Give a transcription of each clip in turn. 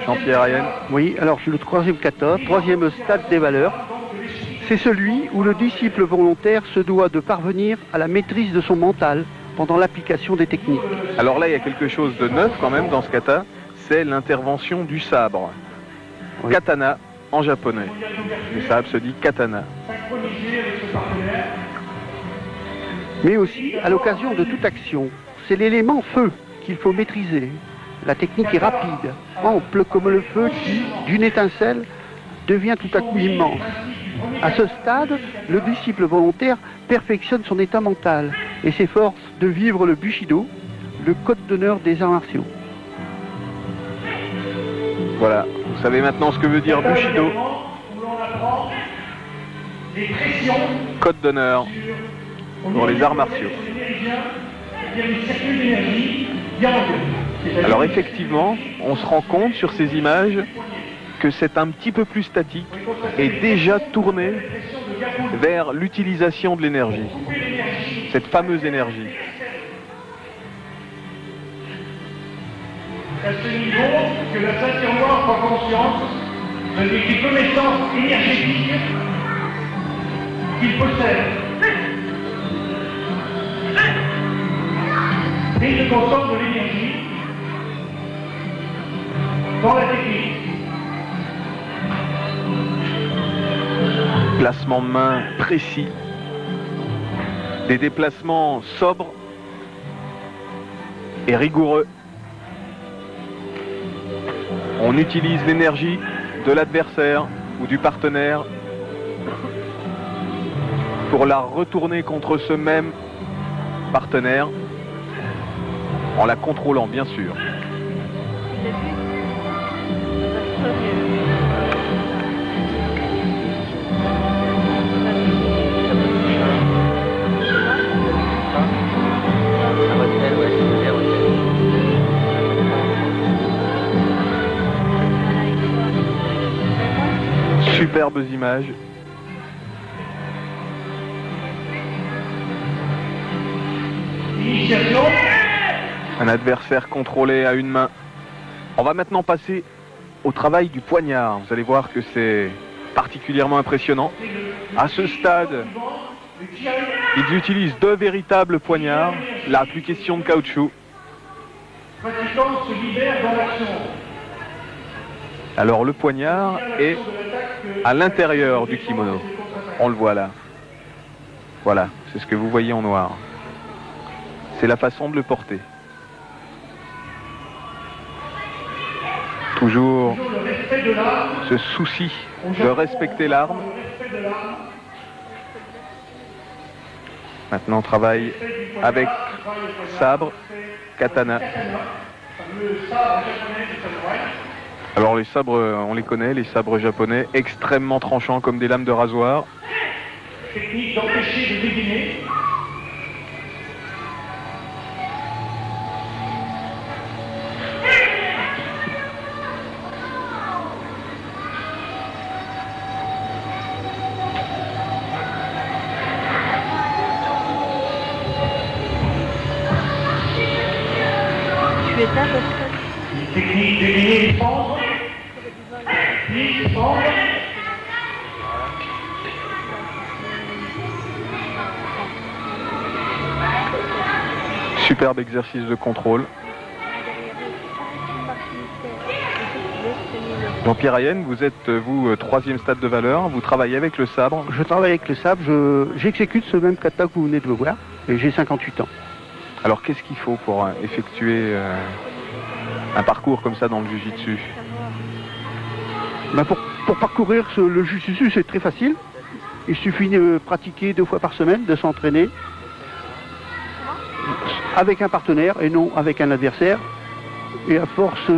Jean-Pierre Ayenne. Oui, alors le troisième kata, troisième stade des valeurs, c'est celui où le disciple volontaire se doit de parvenir à la maîtrise de son mental pendant l'application des techniques. Alors là, il y a quelque chose de neuf quand même dans ce kata, c'est l'intervention du sabre. Oui. Katana en japonais. Le sabre se dit katana. Mais aussi à l'occasion de toute action. C'est l'élément feu qu'il faut maîtriser. La technique est rapide, ample comme le feu qui, d'une étincelle, devient tout à coup immense. À ce stade, le disciple volontaire perfectionne son état mental et s'efforce de vivre le Bushido, le code d'honneur des arts martiaux. Voilà, vous savez maintenant ce que veut dire Bushido. Code d'honneur pour les arts martiaux. Alors effectivement, on se rend compte sur ces images que c'est un petit peu plus statique et déjà tourné vers l'utilisation de l'énergie, cette fameuse énergie. C'est à ce niveau que la ceinture noire prend conscience des connaissances énergétiques qu'il possède. Et il se concentre de l'énergie dans la technique. Placement de main précis, des déplacements sobres et rigoureux. On utilise l'énergie de l'adversaire ou du partenaire pour la retourner contre ce même partenaire en la contrôlant bien sûr. Superbes images. Un adversaire contrôlé à une main. On va maintenant passer au travail du poignard. Vous allez voir que c'est particulièrement impressionnant. À ce stade, ils utilisent deux véritables poignards. Là, plus question de caoutchouc. Alors le poignard est à l'intérieur du kimono. On le voit là. Voilà, c'est ce que vous voyez en noir. C'est la façon de le porter. Toujours ce souci de respecter l'arme. Maintenant on travaille avec sabre, katana. Alors les sabres, on les connaît, les sabres japonais, extrêmement tranchants comme des lames de rasoir. Technique d'empêcher de dégainer. Tu es là parce Une technique dégainer et prendre. Puis prendre. Superbe exercice de contrôle. Jean-Pierre Ayenne, vous êtes, vous, troisième stade de valeur, vous travaillez avec le sabre. Je travaille avec le sabre, j'exécute ce même kata que vous venez de voir, et j'ai 58 ans. Alors qu'est-ce qu'il faut pour effectuer un parcours comme ça dans le Jiu-Jitsu? Ben pour parcourir le Jiu-Jitsu, c'est très facile. Il suffit de pratiquer 2 fois par semaine, de s'entraîner avec un partenaire et non avec un adversaire. Et à force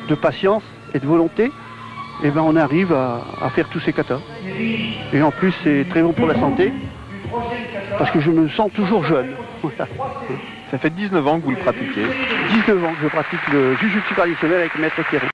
de patience et de volonté, eh ben on arrive à faire tous ces katas. Et en plus, c'est très bon pour la santé, parce que je me sens toujours jeune. Voilà. Ça fait 19 ans que vous le pratiquez. 19 ans que je pratique le Jiu-Jitsu traditionnel avec Maître Thierry.